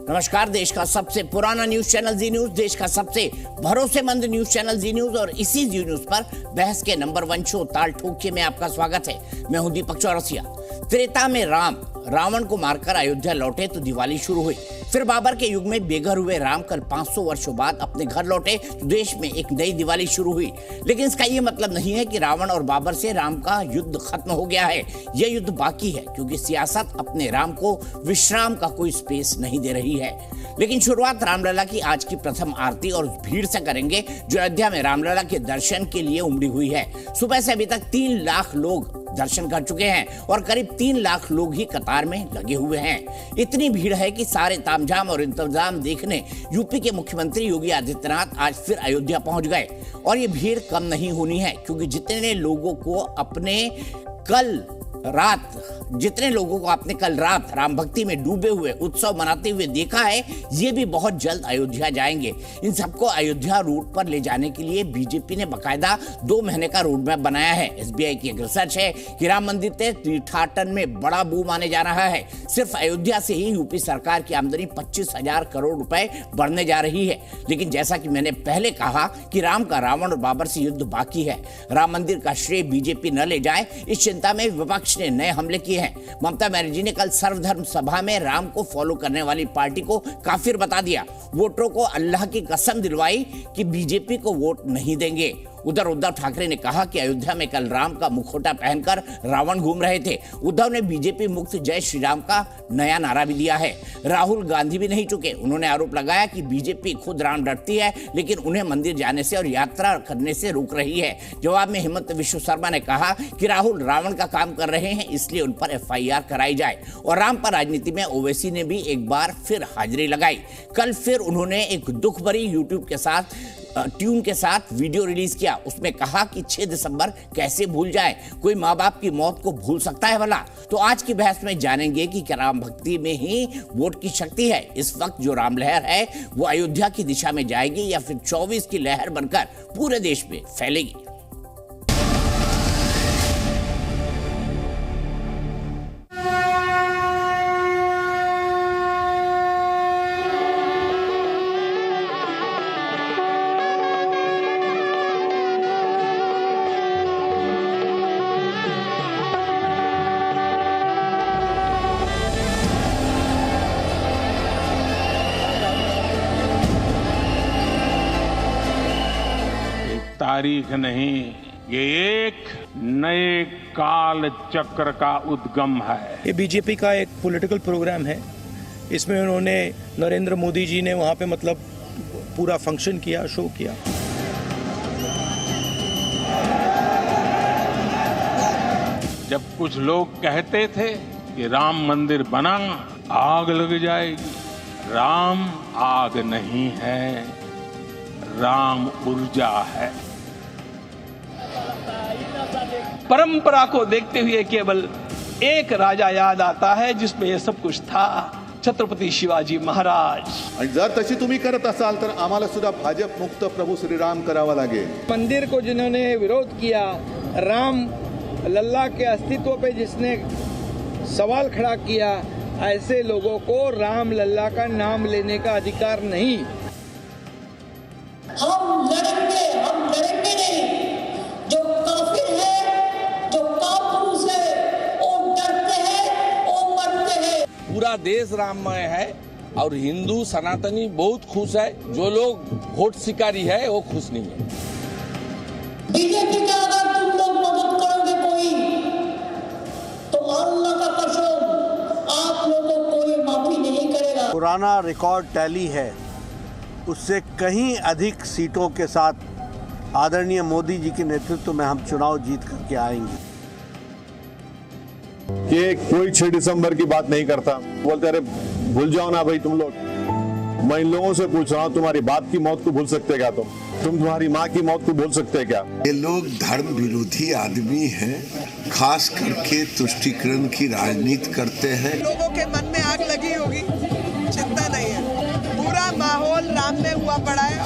नमस्कार। देश का सबसे पुराना न्यूज चैनल जी न्यूज, देश का सबसे भरोसेमंद न्यूज चैनल जी न्यूज और इसी जी न्यूज पर बहस के नंबर 1 शो ताल ठोक में आपका स्वागत है। मैं हूं दीपक चौरसिया। त्रेता में राम रावण को मारकर अयोध्या लौटे तो दिवाली शुरू हुई। फिर बाबर के युग में बेघर हुए राम कल 500 वर्षों बाद अपने घर लौटे तो देश में एक नई दिवाली शुरू हुई। लेकिन इसका ये मतलब नहीं है कि रावण और बाबर से राम का युद्ध खत्म हो गया है। यह युद्ध बाकी है क्योंकि सियासत अपने राम को विश्राम का कोई स्पेस नहीं दे रही है। लेकिन शुरुआत रामलला की आज की प्रथम आरती और उस भीड़ से करेंगे जो अयोध्या में रामलला के दर्शन के लिए उमड़ी हुई है। सुबह से अभी तक 3 लाख लोग दर्शन कर चुके हैं और करीब 3 लाख लोग ही कतार में लगे हुए हैं। इतनी भीड़ है कि सारे तामझाम और इंतजाम देखने यूपी के मुख्यमंत्री योगी आदित्यनाथ आज फिर अयोध्या पहुंच गए। और ये भीड़ कम नहीं होनी है क्योंकि जितने लोगों को आपने कल रात राम भक्ति में डूबे हुए उत्सव मनाते हुए देखा है, ये भी बहुत जल्द अयोध्या जाएंगे। इन सबको अयोध्या रूट पर ले जाने के लिए बीजेपी ने बकायदा 2 महीने का रोड मैप बनाया है। एसबीआई की एक रिसर्च है कि राम मंदिर के तीर्थाटन में बड़ा बूम आने जा रहा है। सिर्फ अयोध्या से ही यूपी सरकार की आमदनी 25,000 करोड़ रुपए बढ़ने जा रही है। लेकिन जैसा कि मैंने पहले कहा कि राम का रावण और बाबर से युद्ध बाकी है। राम मंदिर का श्रेय बीजेपी न ले जाए, इस चिंता में विपक्ष ने नए हमले किए हैं। ममता बनर्जी ने कल सर्वधर्म सभा में राम को फॉलो करने वाली पार्टी को काफिर बता दिया। वोटरों को अल्लाह की कसम दिलवाई कि बीजेपी को वोट नहीं देंगे। उधर उद्धव ठाकरे ने कहा कि अयोध्या में कल राम का मुखौटा पहनकर रावण घूम रहे थे। उद्धव ने बीजेपी मुक्त जय श्री राम का नया नारा भी दिया है। राहुल गांधी भी नहीं चुके। उन्होंने आरोप लगाया कि बीजेपी खुद राम डरती है लेकिन उन्हें मंदिर जाने से और यात्रा करने से रोक रही है। जवाब में हिमंत विश्व शर्मा ने कहा कि राहुल रावण का काम कर रहे हैं, इसलिए उन पर FIR कराई जाए। और राम पर राजनीति में ओवैसी ने भी एक बार फिर हाजिरी लगाई। कल फिर उन्होंने एक दुख भरी यूट्यूब के साथ ट्यून के साथ वीडियो रिलीज किया। उसमें कहा कि 6 दिसंबर कैसे भूल जाए, कोई माँ बाप की मौत को भूल सकता है भला। तो आज की बहस में जानेंगे कि क्या राम भक्ति में ही वोट की शक्ति है। इस वक्त जो राम लहर है वो अयोध्या की दिशा में जाएगी या फिर 24 की लहर बनकर पूरे देश में फैलेगी। तारीख नहीं, ये एक नए काल चक्र का उद्गम है। ये बीजेपी का एक पॉलिटिकल प्रोग्राम है। इसमें उन्होंने नरेंद्र मोदी जी ने वहाँ पे मतलब पूरा फंक्शन किया, शो किया। जब कुछ लोग कहते थे कि राम मंदिर बना आग लग जाएगी, राम आग नहीं है, राम ऊर्जा है। परंपरा को देखते हुए केवल एक राजा याद आता है जिसमें यह सब कुछ था, छत्रपती शिवाजी महाराज। आणि जर तशी तुम्ही करत असाल तर आम्हाला सुद्धा भाजप मुक्त प्रभू श्रीराम करावा लागेल। मंदिर को जिन्होंने विरोध किया, राम लल्ला के अस्तित्व पे जिसने सवाल खड़ा किया, ऐसे लोगों को राम लल्ला का नाम लेने का अधिकार नहीं। हम लड़ेंगे नहीं। जो काफिर है, जो कापुरुष है, वो डरते हैं, वो मरते हैं। पूरा देश राममय है और हिंदू सनातनी बहुत खुश है। जो लोग वोट शिकारी है वो खुश नहीं है। बीजेपी का अगर तुम लोग मदद करोगे कोई, तो अल्लाह का कसम आप लोगों को कोई माफी नहीं करेगा। पुराना रिकॉर्ड टैली है, उससे कहीं अधिक सीटों के साथ आदरणीय मोदी जी के नेतृत्व में हम चुनाव जीत करके आएंगे। कि कोई 6 दिसंबर की बात नहीं करता, बोलते अरे भूल जाओ ना भाई तुम लोग। मैं इन लोगों से पूछ रहा हूँ, तुम्हारी बाप की मौत को भूल सकते क्या तुम तुम्हारी माँ की मौत को भूल सकते क्या? ये लोग धर्म विरोधी आदमी हैं, खास करके तुष्टीकरण की राजनीति करते हैं। लोगों के मन में आग लगी होगी, चिंता नहीं है। पूरा माहौल राम में हुआ पड़ा है।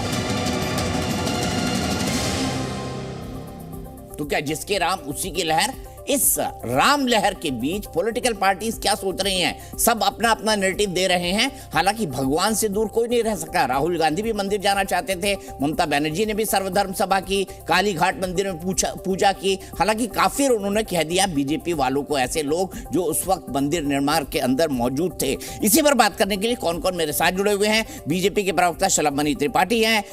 तो क्या जिसके राम उसी की लहर, इस राम लहर के बीच पॉलिटिकल पार्टीज क्या सोच रही हैं? सब अपना अपना नैरेटिव दे रहे हैं। हालांकि भगवान से दूर कोई नहीं रह सका। राहुल गांधी भी मंदिर जाना चाहते थे, ममता बनर्जी ने भी सर्वधर्म सभा की, काली घाट मंदिर में पूजा की। हालांकि काफिर उन्होंने कह दिया बीजेपी वालों को, ऐसे लोग जो उस वक्त मंदिर निर्माण के अंदर मौजूद थे। इसी पर बात करने के लिए कौन कौन मेरे साथ जुड़े हुए हैं? बीजेपी के प्रवक्ता शलभ मणि त्रिपाठी हैं,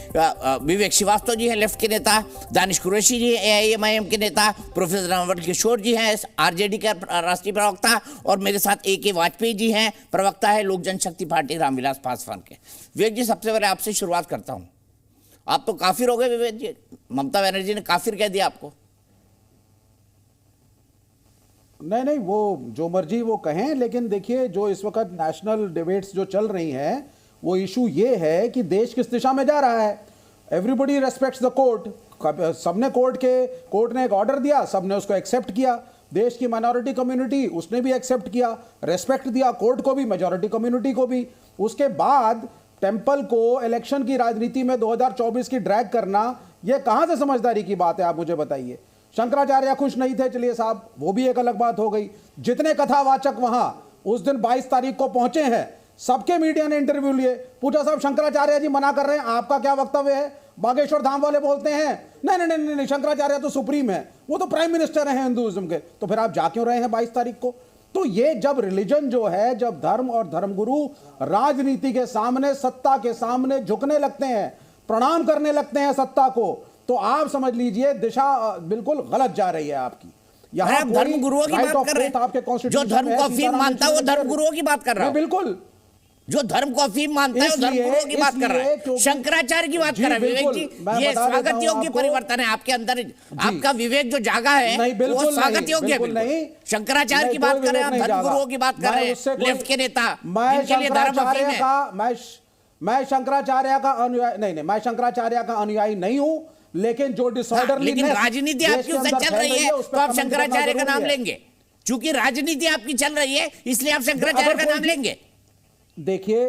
विवेक श्रीवास्तव जी हैं लेफ्ट के नेता, दानिश कुरैशी जी AIMIM के नेता, प्रोफेसर नवल किशोर जी हैं RJD का राष्ट्रीय प्रवक्ता, और मेरे साथ AK वाजपेयी जी हैं, प्रवक्ता है लोक जनशक्ति पार्टी रामविलास पासवान के। विवेक जी, सबसे पहले आपसे शुरुआत करता हूं। आप तो काफिर हो गए विवेक जी, ममता बनर्जी ने काफिर कह दिया आपको। नहीं, वो जो मर्जी वो कहें, लेकिन देखिए जो इस वक्त नेशनल डिबेट्स जो चल रही हैं, वो इशू ये है कि देश किस दिशा में जा रहा है। एवरीबडी रेस्पेक्ट्स द कोर्ट, सबने कोर्ट ने एक ऑर्डर दिया, सबने उसको एक्सेप्ट किया। देश की माइनॉरिटी कम्युनिटी उसने भी एक्सेप्ट किया, रेस्पेक्ट दिया कोर्ट को भी, मेजॉरिटी कम्युनिटी को भी। उसके बाद टेम्पल को इलेक्शन की राजनीति में 2024 की ड्रैग करना, यह कहां से समझदारी की बात है? आप मुझे बताइए। शंकराचार्य खुश नहीं थे, चलिए साहब, वो भी एक अलग बात हो गई। जितने कथावाचक वहां उस दिन 22 तारीख को पहुंचे हैं, सबके मीडिया ने इंटरव्यू लिए, पूछा साहब शंकराचार्य जी मना कर रहे हैं, आपका क्या वक्तव्य है? बागेश्वर धाम वाले बोलते हैं नहीं, शंकराचार्य तो सुप्रीम है, वो तो प्राइम मिनिस्टर हैं हिंदुइज्म के, तो फिर आप जा क्यों रहे हैं 22 तारीख को? तो ये जब रिलीजन जो है, जब धर्म और धर्मगुरु राजनीति के सामने, सत्ता के सामने झुकने लगते हैं, प्रणाम करने लगते हैं सत्ता को, तो आप समझ लीजिए दिशा बिल्कुल गलत जा रही है आपकी। यहाँ धर्मगुरुओं की बात कर रहे हैं, जो धर्म को अफीम मानता है वो धर्मगुरुओं की बात कर रहा है। बिल्कुल, जो धर्म को अफीम मानता है वो धर्मगुरुओं की बात कर रहा है, शंकराचार्य की बात कर रहा है। विवेक जी, ये स्वागत योग्य परिवर्तन है आपके अंदर, आपका विवेक जो जागा है वो स्वागत योग्य है। शंकराचार्य की बात कर रहे हैं, धर्मगुरुओं की बात कर रहे हैं, लेफ्ट के नेता, जिनके लिए धर्म अफीम है। मैं शंकराचार्य का अनुयायी नहीं, मैं शंकराचार्य का अनुयायी नहीं हूं, लेकिन जो डिसऑर्डर, लेकिन राजनीति आपकी उससे चल रही है तो आप शंकराचार्य का नाम लेंगे। चूंकि राजनीति आपकी चल रही है इसलिए आप शंकराचार्य का नाम लेंगे। देखिए,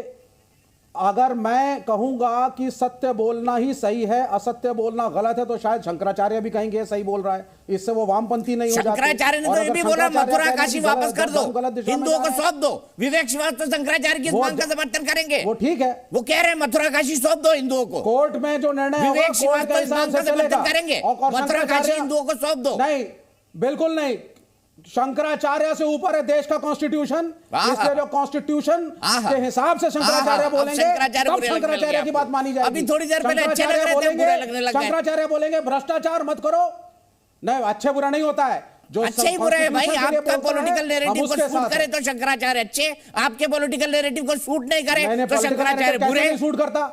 अगर मैं कहूंगा कि सत्य बोलना ही सही है, असत्य बोलना गलत है, तो शायद शंकराचार्य भी कहेंगे सही बोल रहा है, इससे वो वामपंथी नहीं हो जाते। शंकराचार्य ने तो ये भी बोला मथुरा काशी वापस कर दो, हिंदुओं को सौंप दो। विवेक श्रीवास्तव शंकराचार्य की इस मांग का समर्थन करेंगे। वो ठीक है, वो कह रहे हैं मथुरा काशी सौंप दो हिंदुओं को। कोर्ट में जो निर्णय विवेक श्रीवास्तव इस मांग का समर्थन करेंगे, मथुरा काशी हिंदुओं को सौंप दो। नहीं, बिल्कुल नहीं। शंकराचार्य से ऊपर है देश का कॉन्स्टिट्यूशन, इसलिए जो कॉन्स्टिट्यूशन के हिसाब से शंकराचार्य बोलेंगे तब शंकराचार्य की बात मानी जाएगी। अभी थोड़ी देर पहले अच्छे लग रहे थे, बुरे लगने लग गए। शंकराचार्य बोलेंगे भ्रष्टाचार मत करो, नहीं, अच्छे बुरा नहीं होता है, जो अच्छे ही बुरे है भाई। आपका पॉलिटिकल नैरेटिव को शूट करे तो शंकराचार्य अच्छे, आपके पॉलिटिकल नैरेटिव को शूट नहीं करे तो शंकराचार्य बुरे। शूट करता,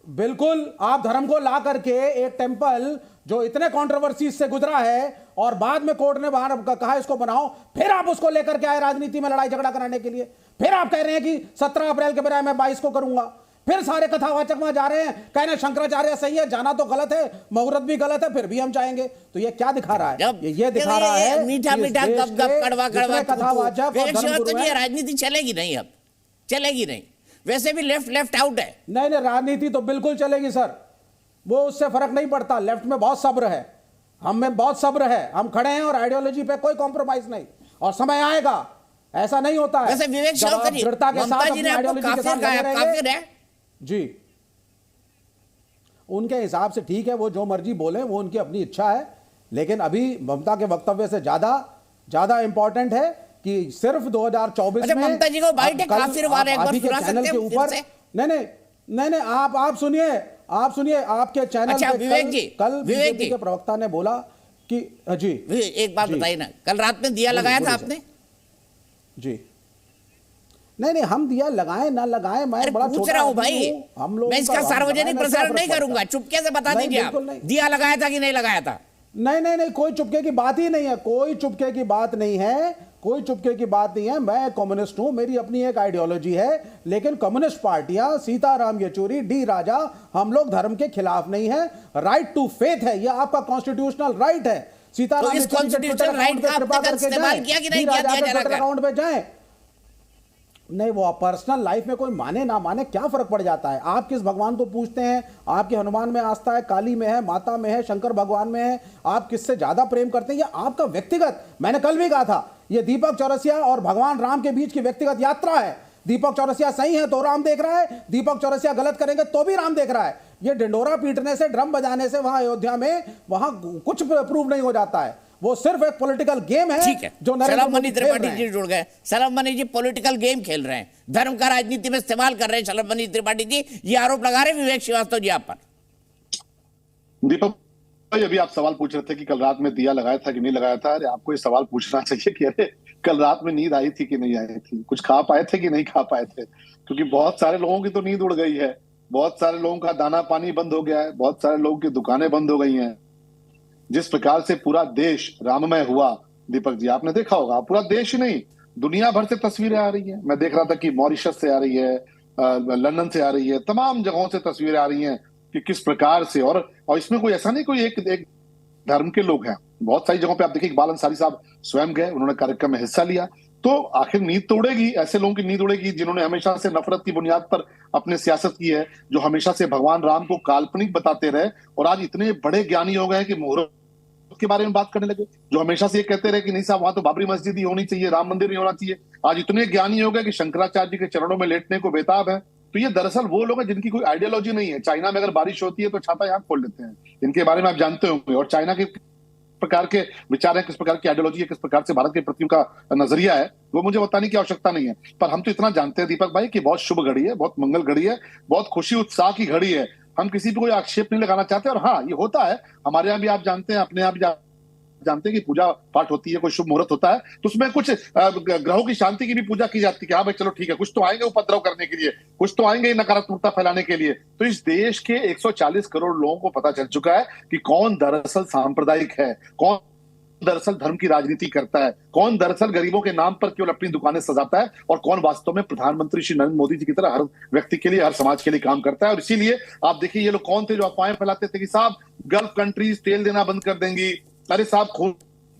बिल्कुल। आप धर्म को ला करके एक टेंपल जो इतने कंट्रोवर्सी से गुजरा है और बाद में कोर्ट ने बाहर कहा इसको बनाओ, फिर आप उसको लेकर के आए राजनीति में लड़ाई झगड़ा कराने के लिए। फिर आप कह रहे हैं कि 17 अप्रैल के बजाय मैं 22 को करूंगा। फिर सारे कथावाचक वहां जा रहे हैं, कह रहे हैं शंकराचार्य सही है, जाना तो गलत है, मुहूर्त भी गलत है, फिर भी हम जाएंगे। तो ये क्या दिखा रहा है? ये दिखा रहा है मीठा मीठा गप गप कड़वा कड़वा कथावाचक। ये राजनीति चलेगी नहीं, अब चलेगी नहीं। वैसे भी लेफ्ट आउट है। नहीं, राजनीति तो बिल्कुल चलेगी सर, वो उससे फर्क नहीं पड़ता। लेफ्ट में बहुत सब्र है, हम में बहुत सब्र है, हम खड़े हैं और आइडियोलॉजी पे कोई कॉम्प्रोमाइज नहीं, और समय आएगा, ऐसा नहीं होता है। वैसे विवेक श्रीवास्तव जी, ममता जी ने आपको काफिर कहा है, काफिर है जी, उनके हिसाब से ठीक है, वो जो मर्जी बोले, वो उनकी अपनी इच्छा है। लेकिन अभी ममता के वक्तव्य से ज्यादा इंपॉर्टेंट है कि सिर्फ 2024 में ममता जी को बाइट काफिर वाले एक बार सुना सकते हैं के ऊपर। नहीं, आप सुनिए आपके चैनल अच्छा, पे कल बीजेपी के प्रवक्ता ने बोला कि जी एक बात बताइए ना, कल रात में दिया लगाया था आपने? जी नहीं, हम दिया लगाए ना लगाए, मैं बड़ा पूछ रहा हूं भाई, हम लोग मैं इसका सार्वजनिक प्रसारण नहीं करूंगा, चुपके से बता दीजिए आप दिया लगाया था कि नहीं लगाया था। नहीं, कोई चुपके की बात ही नहीं है, कोई चुपके की बात नहीं है, कोई चुपके की बात नहीं है। मैं कम्युनिस्ट हूं, मेरी अपनी एक आइडियोलॉजी है, लेकिन कम्युनिस्ट पार्टियां, सीताराम येचुरी, डी राजा, हम लोग धर्म के खिलाफ नहीं है। राइट टू फेथ है, यह आपका कॉन्स्टिट्यूशनल राइट है। सीताराम कॉन्स्टिट्यूशनल राइट का आपने इस्तेमाल किया कि नहीं किया? अकाउंट पे जाए, नहीं, वो पर्सनल लाइफ में कोई माने ना माने क्या फर्क पड़ जाता है? आप किस भगवान को पूजते हैं? आपके हनुमान में आस्था है, काली में है, माता में है, शंकर भगवान में है, आप किससे ज्यादा प्रेम करते हैं? ये आपका व्यक्तिगत, मैंने कल भी कहा था, ये दीपक चौरसिया और भगवान राम के बीच की व्यक्तिगत यात्रा है। दीपक चौरसिया सही है तो राम देख रहा है, दीपक चौरसिया गलत करेंगे तो भी राम देख रहा है। ये ढिंडोरा पीटने से, ड्रम बजाने से वहां अयोध्या में वहां कुछ प्रूव नहीं हो जाता है। वो सिर्फ एक पॉलिटिकल गेम है। ठीक है, जो सलाम मनी त्रिपाठी जी जुड़ गए। सलाम मनी जी पॉलिटिकल गेम खेल रहे हैं, धर्म का राजनीति में इस्तेमाल कर रहे हैं सलाम मनी त्रिपाठी जी, ये आरोप लगा रहे विवेक श्रीवास्तव जी आप पर। दीपक भाई, अभी आप सवाल पूछ रहे थे कि कल रात में दिया लगाया था कि नहीं लगाया था। अरे आपको ये सवाल पूछना चाहिए कि अरे कल रात में नींद आई थी कि नहीं आई थी, कुछ खा पाए थे कि नहीं खा पाए थे, क्योंकि बहुत सारे लोगों की तो नींद उड़ गई है, बहुत सारे लोगों का दाना पानी बंद हो गया है, बहुत सारे लोगों की दुकानें बंद हो गई हैं। जिस प्रकार से पूरा देश राममय हुआ, दीपक जी आपने देखा होगा, पूरा देश ही नहीं दुनिया भर से तस्वीरें आ रही है। मैं देख रहा था कि मॉरिशस से आ रही है, लंदन से आ रही है, तमाम जगहों से तस्वीरें आ रही हैं कि किस प्रकार से, और इसमें कोई ऐसा नहीं कोई एक धर्म के लोग हैं, बहुत सारी जगहों पे आप देखिए इकबाल अंसारी साहब स्वयं गए, उन्होंने कार्यक्रम में हिस्सा लिया। तो आखिर नींद तो उड़ेगी, ऐसे लोगों की नींद उड़ेगी जिन्होंने हमेशा से नफरत की बुनियाद पर अपने सियासत की है, जो हमेशा से भगवान राम को काल्पनिक बताते रहे और आज इतने बड़े ज्ञानी हो गए कि मुहूर्त के बारे में बात करने लगे, जो हमेशा से ये कहते रहे कि नहीं साहब वहां तो बाबरी मस्जिद ही होनी चाहिए, राम मंदिर नहीं होना चाहिए, आज इतने ज्ञानी हो गए कि शंकराचार्य जी के चरणों में लेटने को बेताब है। तो ये दरअसल वो लोग हैं जिनकी कोई आइडियोलॉजी नहीं है। चाइना में अगर बारिश होती है तो छाता यहाँ खोल लेते हैं, इनके बारे में आप जानते होंगे, और चाइना के प्रकार के विचार है, किस प्रकार की आइडियोलॉजी है, किस प्रकार से भारत के प्रति का नजरिया है, वो मुझे बताने की आवश्यकता नहीं है। पर हम तो इतना जानते हैं दीपक भाई कि बहुत शुभ घड़ी है, बहुत मंगल घड़ी है, बहुत खुशी उत्साह की घड़ी है। हम किसी पे कोई आक्षेप नहीं लगाना चाहते, और हाँ ये होता है हमारे यहाँ भी, आप जानते हैं, अपने यहाँ भी जानते हैं कि पूजा पाठ होती है, कोई शुभ मुहूर्त होता है तो उसमें कुछ ग्रहों की शांति की भी पूजा की जाती है कि हाँ भाई चलो ठीक है, कुछ तो आएंगे उपद्रव करने के लिए, कुछ तो आएंगे नकारात्मकता फैलाने के लिए। तो इस देश के 140 करोड़ लोगों को पता चल चुका है कि कौन दरअसल सांप्रदायिक है, कौन दरअसल धर्म की राजनीति करता है, कौन दरअसल गरीबों के नाम पर केवल अपनी दुकानें सजाता है, और कौन वास्तव में प्रधानमंत्री श्री नरेंद्र मोदी जी की तरह हर व्यक्ति के लिए, हर समाज के लिए काम करता है। और इसीलिए आप देखिए ये लोग कौन थे जो अफवाहें फैलाते थे कि साहब गल्फ कंट्रीज तेल देना बंद कर देंगी, अरे साहब खून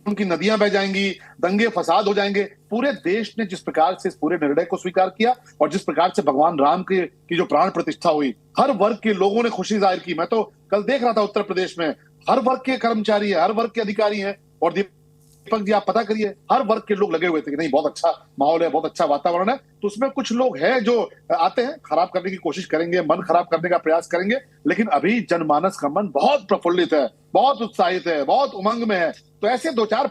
उनकी नदियां बह जाएंगी, दंगे फसाद हो जाएंगे। पूरे देश ने जिस प्रकार से इस पूरे निर्णय को स्वीकार किया और जिस प्रकार से भगवान राम की जो प्राण प्रतिष्ठा हुई, हर वर्ग के लोगों ने खुशी जाहिर की। मैं तो कल देख रहा था उत्तर प्रदेश में हर वर्ग के कर्मचारी है, हर वर्ग के अधिकारी हैं, और दीपक जी आप पता करिए हर वर्ग के लोग लगे हुए थे कि नहीं बहुत अच्छा माहौल है, बहुत अच्छा वातावरण है। तो उसमें कुछ लोग हैं जो आते हैं, खराब करने की कोशिश करेंगे, मन खराब करने का प्रयास करेंगे, लेकिन अभी जनमानस का मन बहुत प्रफुल्लित है, बहुत उत्साहित है, बहुत उमंग में है। तो ऐसे 2 4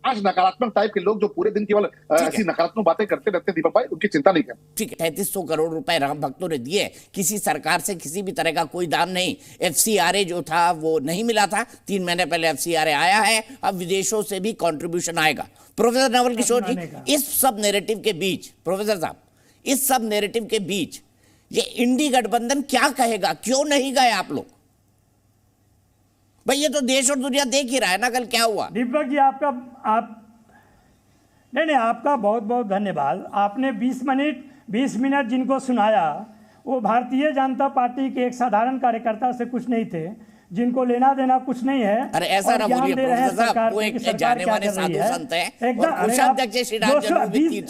5 नकारात्मक टाइप के लोग जो पूरे दिन केवल ऐसी नकारात्मक बातें करते रहते हैं दीपक भाई, उनकी चिंता नहीं करें। ठीक है, 3300 करोड़ रुपए राम भक्तों ने दिए, किसी सरकार से किसी भी तरह का कोई दान नहीं। FCRA जो था वो नहीं मिला था, 3 महीने पहले FCRA आया है, अब विदेशों से भी कंट्रीब्यूशन आएगा। प्रोफेसर नवल किशोर जी, इस सब नैरेटिव के बीच, प्रोफेसर साहब इस सब नैरेटिव के बीच ये इंडी गठबंधन क्या कहेगा, क्यों नहीं गए आप लोग? भाई ये तो देश और दुनिया देख ही रहा है ना कल क्या हुआ। दीपक जी आपका आपका बहुत बहुत धन्यवाद। आपने 20 मिनट जिनको सुनाया वो भारतीय जनता पार्टी के एक साधारण कार्यकर्ता से कुछ नहीं थे, जिनको लेना देना कुछ नहीं है। अरे ऐसा ना बोलिए प्रोफेसर साहब, वो एक जाने माने साधु संत हैं और कोषाध्यक्ष श्री राम जन्मभूमि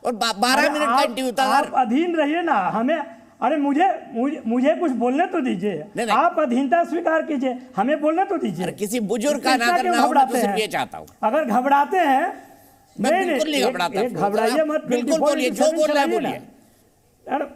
और 12 मिनट का इंटरव्यू था। आप अधीन रहिए ना हमें, अरे मुझे कुछ बोलने तो दीजिए, आप अधीनता स्वीकार कीजिए, हमें बोलने तो दीजिए। किसी बुजुर्ग का ना करना हो तो सिर्फ ये चाहता हूँ। अगर घबराते हैं बिल्कुल नहीं घबराता, घबराइए मत, बिल्कुल बोलिए, जो बोल रहा है बोलिए।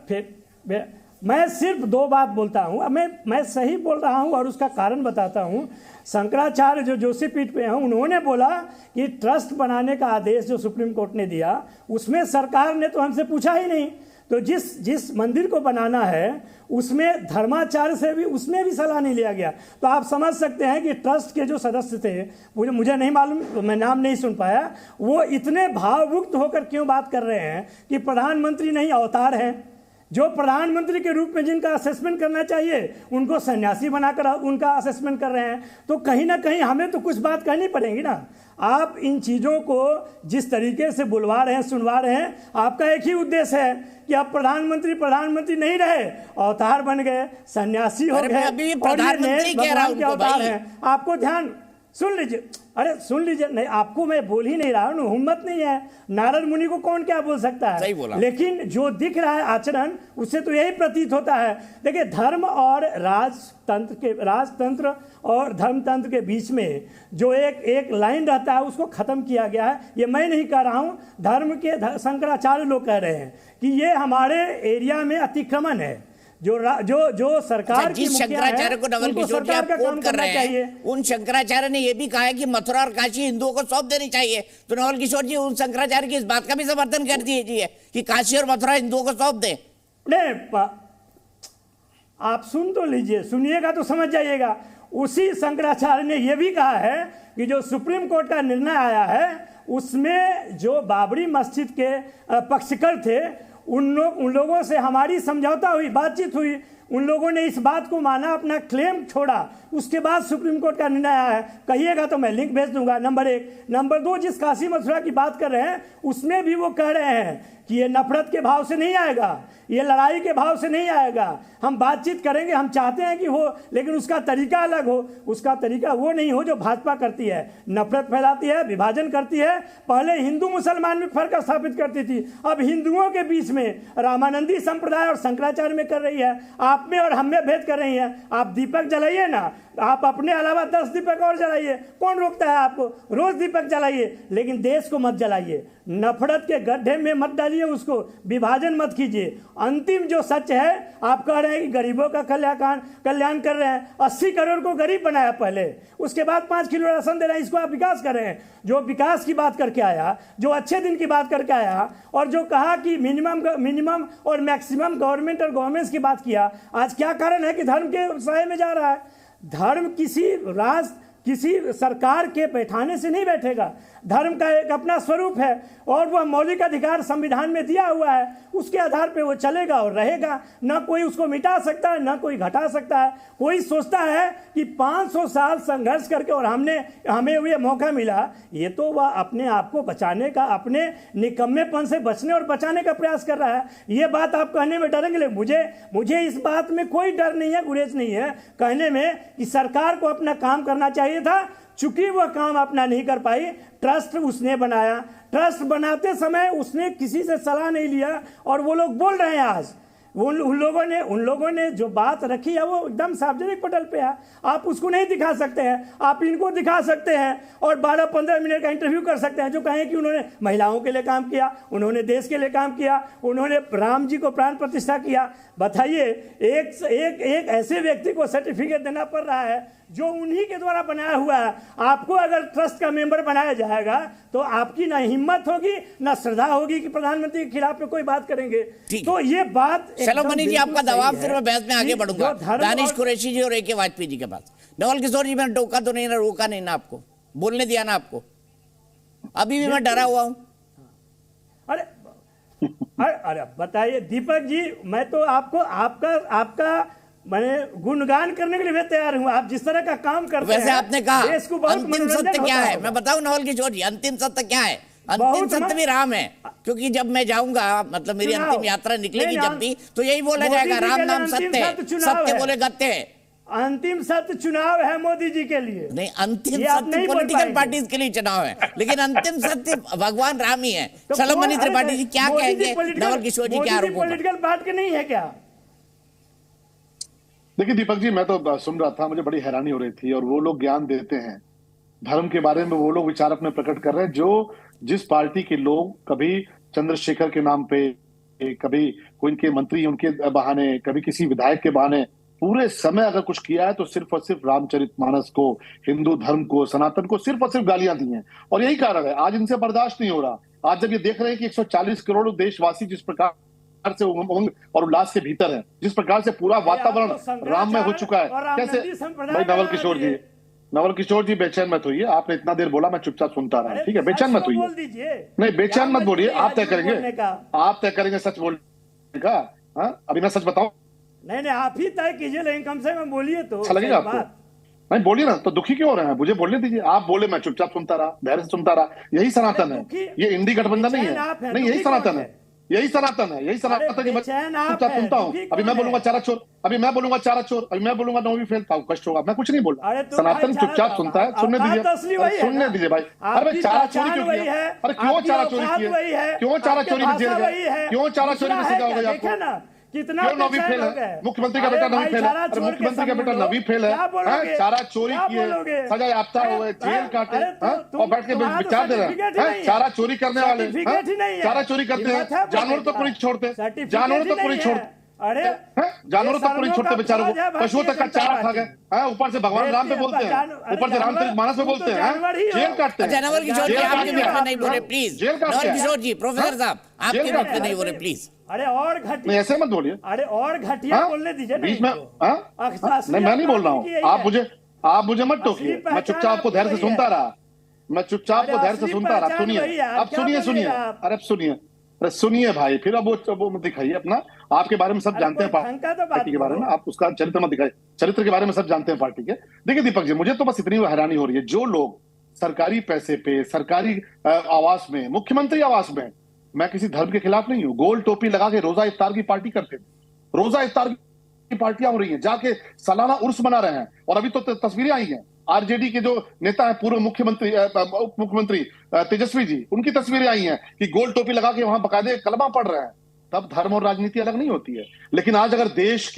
फिर मैं सिर्फ 2 बात बोलता हूँ, मैं सही बोल रहा हूँ और उसका कारण बताता हूँ। शंकराचार्य जो जोशी पीठ पे हैं, उन्होंने बोला कि ट्रस्ट बनाने का आदेश जो सुप्रीम कोर्ट ने दिया उसमें सरकार ने तो हमसे पूछा ही नहीं। तो जिस मंदिर को बनाना है उसमें धर्माचार्य से भी उसमें भी सलाह नहीं लिया गया। तो आप समझ सकते हैं कि ट्रस्ट के जो सदस्य थे, मुझे नहीं मालूम, मैं नाम नहीं सुन पाया, वो इतने भावुक्त होकर क्यों बात कर रहे हैं कि प्रधानमंत्री नहीं अवतार हैं। जो प्रधानमंत्री के रूप में जिनका असेसमेंट करना चाहिए उनको सन्यासी बनाकर उनका असेसमेंट कर रहे हैं। तो कहीं ना कहीं हमें तो कुछ बात कहनी पड़ेगी ना। आप इन चीज़ों को जिस तरीके से बुलवा रहे हैं, सुनवा रहे हैं, आपका एक ही उद्देश्य है कि आप प्रधानमंत्री नहीं रहे, अवतार बन गए, सन्यासी हो गए, और ये नए भगवान के अवतार हैं। आपको ध्यान सुन लीजिए, अरे सुन लीजिए, नहीं आपको मैं बोल ही नहीं रहा हूँ, हिम्मत नहीं है। नारद मुनि को कौन क्या बोल सकता है? सही बोला। लेकिन जो दिख रहा है आचरण, उससे तो यही प्रतीत होता है। देखिए, धर्म और राजतंत्र और धर्मतंत्र के बीच में जो एक लाइन रहता है, उसको खत्म किया गया है। ये मैं नहीं कह रहा हूँ, धर्म के शंकराचार्य लोग कह रहे हैं कि ये हमारे एरिया में अतिक्रमण है। जो सरकार जिस शंकराचार्य को नवल किशोर जी आप कोट कर रहे हैं, उन शंकराचार्य ने यह भी कहा है कि मथुरा और काशी हिंदुओं को सौंप देनी चाहिए। तो नवल किशोर जी उन शंकराचार्य की इस बात का भी समर्थन कर दीजिए कि काशी और मथुरा हिंदुओं को सौंप दें। नहीं, आप सुन तो लीजिए, सुनिएगा तो समझ जाइएगा। उसी शंकराचार्य ने यह भी कहा है कि जो सुप्रीम कोर्ट का निर्णय आया है, उसमें जो बाबरी मस्जिद के पक्षकर थे, उन लोगों से हमारी समझौता हुई, बातचीत हुई। उन लोगों ने इस बात को माना, अपना क्लेम छोड़ा। उसके बाद सुप्रीम कोर्ट का निर्णय आया है। कहिएगा तो मैं लिंक भेज दूंगा, नंबर 1। नंबर 2, जिस काशी मथुरा की बात कर रहे हैं, उसमें भी वो कह रहे हैं कि ये नफरत के भाव से नहीं आएगा, ये लड़ाई के भाव से नहीं आएगा। हम बातचीत करेंगे, हम चाहते हैं कि हो, लेकिन उसका तरीका अलग हो। उसका तरीका वो नहीं हो जो भाजपा करती है, नफरत फैलाती है, विभाजन करती है। पहले हिंदू मुसलमान में फर्क स्थापित करती थी, अब हिंदुओं के बीच में रामानंदी संप्रदाय और शंकराचार्य में कर रही है। आप में और हम में भेद कर रही है। आप दीपक जलाइए ना, आप अपने अलावा 10 दीपक और जलाइए, कौन रोकता है आपको? रोज दीपक जलाइए, लेकिन देश को मत जलाइए, नफरत के गड्ढे में मत डालिए, उसको विभाजन मत कीजिए। अंतिम जो सच है, आप कह रहे हैं कि गरीबों का कल्याण कर रहे हैं। 80 करोड़ को गरीब बनाया पहले, उसके बाद 5 किलो राशन दे रहे हैं, इसको आप विकास कर रहे हैं। जो विकास की बात करके आया, जो अच्छे दिन की बात करके आया, और जो कहा कि मिनिमम और मैक्सिमम गवर्नमेंट और गवर्नमेंट्स की बात किया, आज क्या कारण है कि धर्म के साये में जा रहा है? धर्म किसी सरकार के बैठाने से नहीं बैठेगा। धर्म का एक अपना स्वरूप है और वह मौलिक अधिकार संविधान में दिया हुआ है, उसके आधार पे वो चलेगा और रहेगा। ना कोई उसको मिटा सकता है, ना कोई घटा सकता है। कोई सोचता है कि 500 साल संघर्ष करके और हमें ये मौका मिला, ये तो वह अपने आप को बचाने का, अपने निकम्मेपन से बचने और बचाने का प्रयास कर रहा है। ये बात आप कहने में डरेंगे, मुझे इस बात में कोई डर नहीं है, गुरेज नहीं है कहने में कि सरकार को अपना काम करना चाहिए था। चूंकि वह काम अपना नहीं कर पाई, ट्रस्ट उसने बनाया। ट्रस्ट बनाते समय उसने किसी से सलाह नहीं लिया, और वो लोग बोल रहे हैं आज। उन लोगों ने जो बात रखी है, वो एकदम सार्वजनिक पटल पे है। आप उसको नहीं दिखा सकते हैं, आप इनको दिखा सकते हैं और 12-15 मिनट का इंटरव्यू कर सकते हैं, जो कहें कि उन्होंने महिलाओं के लिए काम किया, उन्होंने देश के लिए काम किया, उन्होंने राम जी को प्राण प्रतिष्ठा किया। बताइए, एक ऐसे व्यक्ति को सर्टिफिकेट देना पड़ रहा है जो उन्हीं के द्वारा बनाया हुआ है। आपको अगर ट्रस्ट का मेंबर बनाया जाएगा, तो आपकी ना हिम्मत होगी, ना श्रद्धा होगी कि प्रधानमंत्री के खिलाफ में कोई बात करेंगे। तो ये बात, चलो मनीष जी, आपका दबाव फिर मैं बहस में आगे बढ़ूंगा। दानिश कुरैशी जी और AK वाजपेयी जी के पास। नवल किशोर जी, मैंने टोका तो नहीं ना, रोका नहीं ना, आपको बोलने दिया ना आपको? अभी भी मैं डरा हुआ हूं। अरे बताइए दीपक जी, मैं तो आपका मैंने गुणगान करने के लिए तैयार हूं। आप जिस तरह का काम करते हैं, वैसे आपने कहा अंतिम सत्य क्या है, मैं बताऊं नवल किशोर जी, अंतिम सत्य क्या है? अंतिम सत्य भी राम है, क्योंकि जब मैं जाऊंगा, मतलब मेरी अंतिम यात्रा निकलेगी जब भी, तो यही बोला जाएगा, राम नाम सत्य है, सत्य बोले गत्य है। अंतिम सत्य चुनाव है मोदी जी के लिए। नहीं, अंतिम सत्य पॉलिटिकल पार्टीज के लिए चुनाव है, लेकिन अंतिम सत्य भगवान राम ही है। चलो मनीष त्रिपाठी जी, क्या कहेंगे नवल किशोर जी के आरोपों पर? पॉलिटिकल पार्टी नहीं है क्या? देखिए दीपक जी, मैं तो सुन रहा था, मुझे बड़ी हैरानी हो रही थी। और वो लोग ज्ञान देते हैं धर्म के बारे में, वो लोग विचार अपने प्रकट कर रहे हैं, जो जिस पार्टी के लोग कभी चंद्रशेखर के नाम पे, कभी कोई इनके मंत्री उनके बहाने, कभी किसी विधायक के बहाने, पूरे समय अगर कुछ किया है तो सिर्फ और सिर्फ रामचरितमानस को, हिंदू धर्म को, सनातन को सिर्फ और सिर्फ गालियां दी हैं। और यही कारण है आज इनसे बर्दाश्त नहीं हो रहा। आज जब ये देख रहे हैं कि 140 करोड़ देशवासी जिस प्रकार से उमंग और उल्लास के भीतर है, जिस प्रकार से पूरा वातावरण राम में हो चुका है, कैसे भाई नवल किशोर जी बेचैन मत होइए। आपने इतना देर बोला, मैं चुपचाप सुनता रहा, ठीक है? बेचैन मत होइए, नहीं बेचैन मत बोलिए, आप तय करेंगे सच बोलने का। अभी मैं सच बताऊं? नहीं, आप ही तय कीजिए, लेकिन कम से कम बोलिए तो अच्छा लगेगा आपको। नहीं बोलिए ना, तो दुखी क्यों हो रहे हैं? मुझे बोलने दीजिए। आप बोले, मैं चुपचाप सुनता रहा, धैर्य से सुनता रहा। यही सनातन है, ये इंडी गठबंधन नहीं है। नहीं, यही सनातन है। यही सनातन है, यही सनातन है। मैं चुपचाप सुनता हूँ। अभी मैं बोलूंगा चारा चोर, अभी मैं बोलूंगा चारा चोर, अभी मैं बोलूंगा 9वीं फेल, कष्ट होगा। मैं कुछ नहीं बोल रहा, सनातन चुपचाप सुनता है। सुनने दीजिए, सुनने दीजिए भाई। अरे चारा चोरी क्यों किया? अरे क्यों चारा चोरी किया? क्यों चारा चोरी में जेल गए? क्यों चारा चोरी में सजा होगा आपको? कितना क्यों 9वीं फेल है? मुख्यमंत्री का बेटा 9वीं फेल है। अरे मुख्यमंत्री का बेटा 9वीं फेल है, चारा चोरी किए, सजा याफ्ता हुए, जेल काटे और बैठ के विचार दे रहे हैं। चारा चोरी करने वाले, चारा चोरी करते हैं, जानवर तो पूरी छोड़ते, जानवर तो पूरी छोड़ते, अरे जानवरों तक पूरी छोड़ते बेचारों को, पशुओं तक का चारा खा गए। ऊपर से भगवान राम पे बोलते हैं, ऊपर से रामचरित मानस पे बोलते हैं, जेल काटते हैं। नवल किशोर जी आपके बीच में नहीं बोले प्लीज। नवल किशोर जी, प्रोफेसर साहब आपके बीच में नहीं बोले प्लीज। अरे और घटिया, ऐसे मत बोलिए। अरे और घटिया बोलने दीजिए बीच में। नहीं मैं नहीं बोल रहा हूँ, आप मुझे मत टोकिए। मैं चुपचाप आपको धैर्य से सुनता रहा, मैं चुपचाप को धैर्य से सुनता रहा। सुनिए, अब सुनिए, अरे सुनिए, सुनिए भाई। फिर अब वो मत दिखाइए अपना, आपके बारे में सब जानते हैं पार्टी के बारे में, आप उसका चरित्र मत दिखाइए। चरित्र के बारे में सब जानते हैं पार्टी के। देखिए दीपक जी, मुझे तो बस इतनी हैरानी हो रही है, जो लोग सरकारी पैसे पे, सरकारी आवास में, मुख्यमंत्री आवास में, मैं किसी धर्म के खिलाफ नहीं हूँ, गोल टोपी लगा के रोजा इफ्तार की पार्टी करते हैं, रोजा इफ्तार की पार्टियां हो रही हैं, जाके सालाना उर्स मना रहे हैं। और अभी तो तस्वीरें आई हैं, आरजेडी के जो नेता है, पूर्व मुख्यमंत्री, उप मुख्यमंत्री तेजस्वी जी, उनकी तस्वीरें आई हैं कि गोल टोपी लगा के वहां बकायदे कलमा पढ़ रहे हैं। तब धर्म और राजनीति अलग नहीं होती है। लेकिन आज अगर देश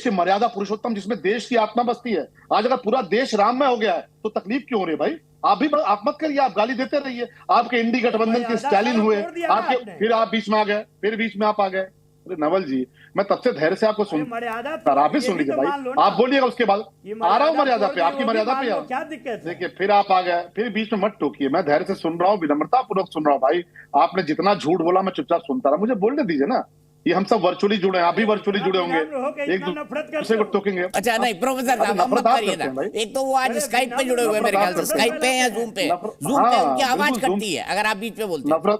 के मर्यादा पुरुषोत्तम, जिसमें देश की आत्मा बसती है, आज अगर पूरा देश राममय हो गया है, तो तकलीफ क्यों हो रही है भाई? आप मत करिए, आप गाली देते रहिए। आपके इंडी गठबंधन के स्टालिन हुए, आपके फिर आप बीच में आ गए, फिर बीच में आप आ गए। अरे नवल जी, मैं तब से धैर्य से आपको सुन, आप भी सुन लीजिए भाई, आप बोलिएगा उसके बाद। आ रहा हूँ मर्यादा पे, आपकी मर्यादा पे। क्या दिक्कत है? देखिए फिर आप आ गए, फिर बीच में मत टोकिए। मैं धैर्य से सुन रहा हूँ, विनम्रता पूर्वक सुन रहा हूँ भाई। आपने जितना झूठ बोला मैं चुपचाप सुनता रहा, मुझे बोलने दीजिए ना। ये हम सब वर्चुअली जुड़े हैं, आप भी वर्चुअली जुड़े होंगे, एक दूसरे को टोकेंगे। अच्छा नहीं प्रोफेसर साहब, आप मत करिए ना। एक तो वो आज स्काइप पे जुड़े हुए, मेरे ख्याल से स्काइप पे या जूम पे उनकी आवाज कटती है अगर आप बीच में बोलते हैं।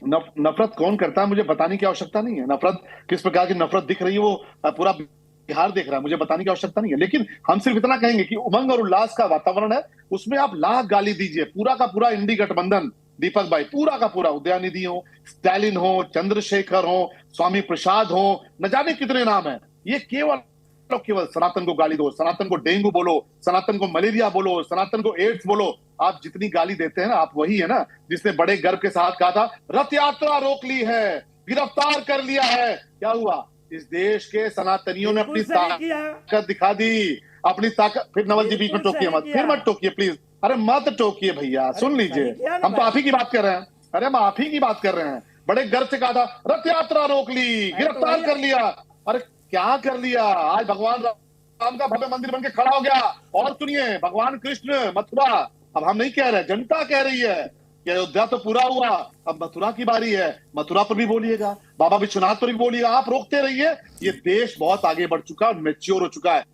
नफरत कौन करता है मुझे बताने की आवश्यकता नहीं है। नफरत किस प्रकार की नफरत दिख रही है, वो पूरा बिहार देख रहा है, मुझे बताने की आवश्यकता नहीं है। लेकिन हम सिर्फ इतना कहेंगे कि उमंग और उल्लास का वातावरण है, उसमें आप लाख गाली दीजिए। पूरा का पूरा इंडी गठबंधन, दीपक भाई, पूरा का पूरा, उदयनिधि हो, स्टालिन हो, चंद्रशेखर हो, स्वामी प्रसाद हो, न जाने कितने नाम है, ये केवल सनातन को गाली दो, सनातन को डेंगू बोलो, सनातन को मलेरिया बोलो, सनातन को एड्स बोलो। आप जितनी गाली देते हैं ना, आप वही है ना जिसने बड़े गर्व के साथ कहा था रथ यात्रा रोक ली है, गिरफ्तार कर लिया है। क्या हुआ? इस देश के सनातनियों ने अपनी ताकत दिखा दी, अपनी ताकत। फिर नवल जी बीच में टोकिए मत, फिर मत टोकिए प्लीज। अरे मत टोकिए भैया, सुन लीजिए, हम तो आप ही की बात कर रहे हैं। अरे हम आप ही की बात कर रहे हैं। बड़े गर्व से कहा था रथ यात्रा रोक ली, गिरफ्तार कर लिया। अरे क्या कर लिया? आज भगवान राम का भव्य मंदिर बनके खड़ा हो गया। और सुनिए, भगवान कृष्ण मथुरा, अब हम नहीं कह रहे, जनता कह रही है कि अयोध्या तो पूरा हुआ, अब मथुरा की बारी है। मथुरा पर भी बोलिएगा, बाबा विश्वनाथ पर भी बोलिएगा, आप रोकते रहिए। ये देश बहुत आगे बढ़ चुका है, मैच्योर हो चुका है।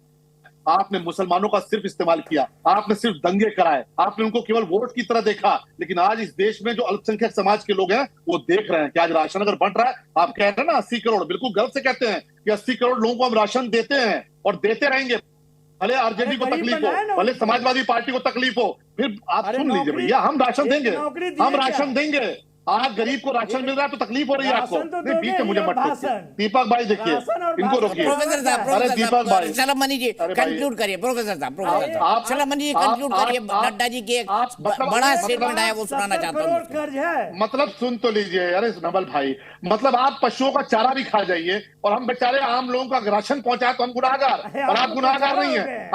आपने मुसलमानों का सिर्फ इस्तेमाल किया, आपने सिर्फ दंगे कराए, आपने उनको केवल वोट की तरह देखा। लेकिन आज इस देश में जो अल्पसंख्यक समाज के लोग हैं, वो देख रहे हैं कि आज राशन अगर बढ़ रहा है, आप कह रहे हैं ना 80 करोड़, बिल्कुल गर्व से कहते हैं कि 80 करोड़ लोगों को हम राशन देते हैं और देते रहेंगे। भले आरजेडी को तकलीफ हो, भले समाजवादी पार्टी को तकलीफ हो, फिर आप सुन लीजिए भैया, हम राशन देंगे, हम राशन देंगे। आज गरीब को राशन मिल रहा है तो तकलीफ हो रही है आपको। बीच में मुझे मत टोकिए। दीपक भाई देखिए, इनको रोकिए। प्रोफेसर साहब, अरे दीपक भाई, सलामनी जी कंक्लूड करिए। प्रोफेसर साहब, सलामनी जी कंक्लूड करिए। नड्डा जी की एक बड़ा स्टेटमेंट आया, वो सुनाना चाहता हूँ। मतलब सुन तो लीजिए। अरे नवल भाई, मतलब आप पशुओं का चारा भी खा जाइए और हम बेचारे आम लोगों का राशन पहुंचाए तो हम गुनाहगार, और आप गुनाहगार नहीं है।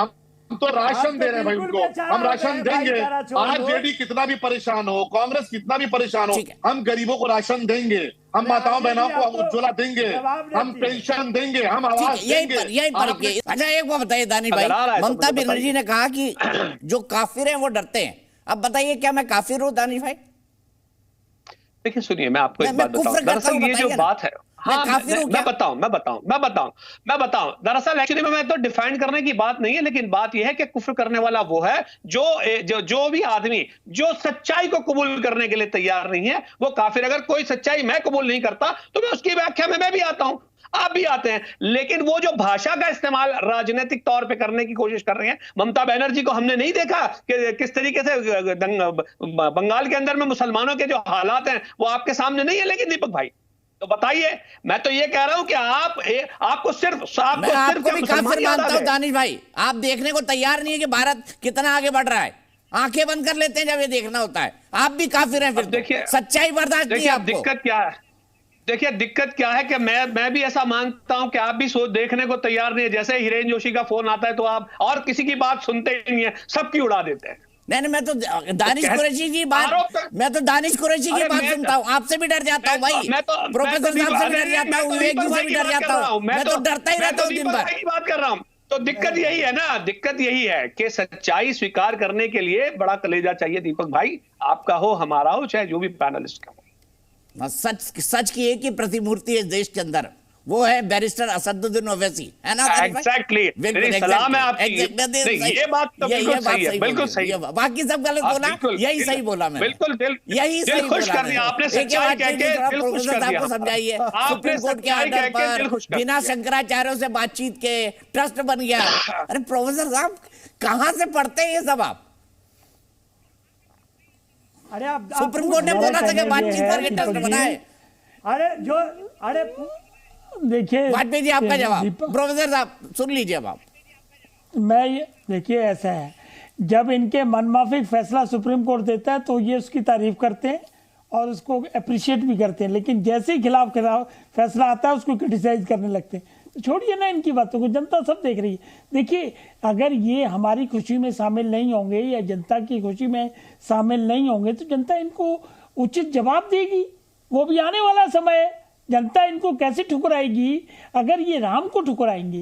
हम तो राशन दे रहे हैं भाई उनको, हम राशन देंगे। आरजेडी कितना भी परेशान हो, कांग्रेस कितना भी परेशान हो, हम गरीबों को राशन देंगे, हम माताओं बहनों को उज्ज्वला देंगे, हम पेंशन देंगे, हम आवास देंगे। अच्छा एक बात बताइए दानिश भाई, ममता बनर्जी ने कहा कि जो काफिर हैं वो डरते हैं। अब बताइए क्या मैं काफिर हूँ दानिश भाई? देखिए सुनिए, मैं आपको एक बात बताऊं। दरअसल ये जो बात है, हाँ मैं बताऊं। दरअसल एक्चुअली मैं तो डिफाइन करने की बात नहीं है, लेकिन बात यह है कि कुफ्र करने वाला वो है जो भी आदमी जो सच्चाई को कबूल करने के लिए तैयार नहीं है, वो काफिर। अगर कोई सच्चाई मैं कबूल नहीं करता तो मैं उसकी व्याख्या में मैं भी आता हूं। आप भी आते हैं, लेकिन वो जो भाषा का इस्तेमाल राजनीतिक तौर पे करने की कोशिश कर रहे हैं, ममता बनर्जी को हमने नहीं देखा कि किस तरीके से बंगाल के अंदर में मुसलमानों के जो हालात हैं वो आपके सामने नहीं है। लेकिन दीपक भाई तो बताइए, मैं तो ये कह रहा हूं कि आपको भी काफिर मानता हूं दानिश भाई, आप देखने को तैयार नहीं है कि भारत कितना आगे बढ़ रहा है, आंखें बंद कर लेते हैं जब ये देखना होता है। आप भी काफिर हैं फिर। देखिए सच्चाई बर्दाश्त नहीं है आपको। दिक्कत क्या है, देखिए दिक्कत क्या है कि मैं भी ऐसा मानता हूं कि आप भी देखने को तैयार नहीं है। जैसे हिरेन जोशी का फोन आता है तो आप और किसी की बात सुनते ही नहीं है, सबकी उड़ा देते हैं। नहीं, मैं तो दानिश कुरैशी की बात सुनता हूँ, आपसे भी डर जाता हूँ भाई, प्रोफेसर साहब से भी डर जाता हूँ, विवेक जी से भी डर जाता हूँ, मैं तो डरता ही रहता हूँ दिन भर। बात कर रहा हूँ तो दिक्कत यही है ना, दिक्कत यही है कि सच्चाई स्वीकार करने के लिए बड़ा कलेजा चाहिए दीपक भाई, आपका हो हमारा हो चाहे जो भी पैनलिस्ट का हो। सच की एक ही प्रतिमूर्ति है देश के अंदर, वो है बैरिस्टर असदुद्दीन ओवैसी, है ना? एग्जैक्टली, सलाम है आपकी। ये बात तो बिल्कुल सही है, बिल्कुल सही है। बाकी सब गलत बोला, यही सही बोला मैं, बिल्कुल यही सही खुश कर दिया आपने, सच्चाई कह के दिल खुश कर दिया। आपको समझाइए, सुप्रीम कोर्ट के ऑर्डर पर बिना शंकराचार्यों से बातचीत के ट्रस्ट बन गया। अरे प्रोफेसर साहब कहां से पढ़ते हैं ये सब आप? अरे आप सुप्रीम कोर्ट ने बोला था कि बातचीत करके ट्रस्ट बनाए। अरे देखिए वाजपेयी जी आपका जवाब, प्रोफेसर साहब सुन लीजिए अब आप। मैं ये देखिए ऐसा है, जब इनके मनमाफिक फैसला सुप्रीम कोर्ट देता है तो ये उसकी तारीफ करते हैं और उसको अप्रिशिएट भी करते हैं, लेकिन जैसे ही खिलाफ फैसला आता है उसको क्रिटिसाइज करने लगते हैं। तो छोड़िए ना इनकी बातों को, जनता सब देख रही है। देखिए अगर ये हमारी खुशी में शामिल नहीं होंगे या जनता की खुशी में शामिल नहीं होंगे तो जनता इनको उचित जवाब देगी, वो भी आने वाला समय है। जनता इनको कैसे ठुकराएगी? अगर ये राम को ठुकराएंगे,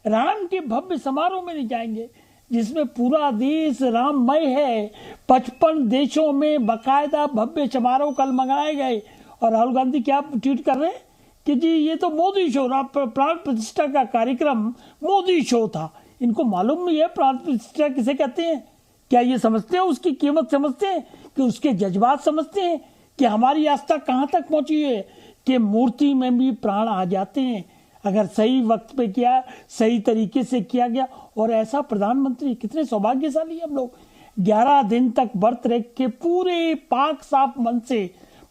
राम के भव्य समारोह में नहीं जाएंगे जिसमें पूरा देश राममय है, 55 देशों में बाकायदा भव्य समारोह कल मनाए गए, और राहुल गांधी क्या ट्वीट कर रहे हैं कि जी ये तो मोदी शो, प्राण प्रतिष्ठा का कार्यक्रम मोदी शो था। इनको मालूम नहीं है प्राण प्रतिष्ठा किसे कहते हैं? क्या ये समझते हैं, उसकी कीमत समझते हैं, कि उसके जज्बात समझते हैं, कि हमारी आस्था कहाँ तक पहुंची है कि मूर्ति में भी प्राण आ जाते हैं अगर सही वक्त पे किया, सही तरीके से किया गया। और ऐसा प्रधानमंत्री, कितने सौभाग्यशाली हम लोग, 11 दिन तक व्रत रख के पूरे पाक साफ मन से,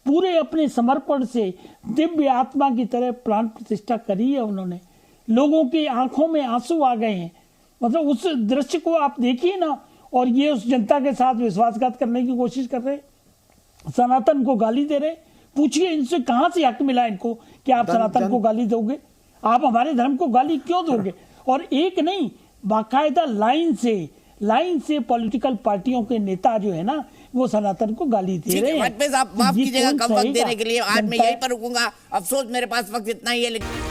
पूरे अपने समर्पण से दिव्य आत्मा की तरह प्राण प्रतिष्ठा करी है उन्होंने। लोगों की आंखों में आंसू आ गए हैं, मतलब उस दृश्य को आप देखिए ना। और ये उस जनता के साथ विश्वासघात करने की कोशिश कर रहे, सनातन को गाली दे रहे। पूछिए इनसे कहां से हक मिला इनको कि आप सनातन को गाली दोगे? आप हमारे धर्म को गाली क्यों दोगे? और एक नहीं, बाकायदा लाइन से पॉलिटिकल पार्टियों के नेता जो है ना वो सनातन को गाली दे रहे हैं। माफ कीजिएगा कम वक्त देने के लिए, आज मैं यहीं पर रुकूंगा। अफसोस मेरे पास वक्त इतना ही है, लेकिन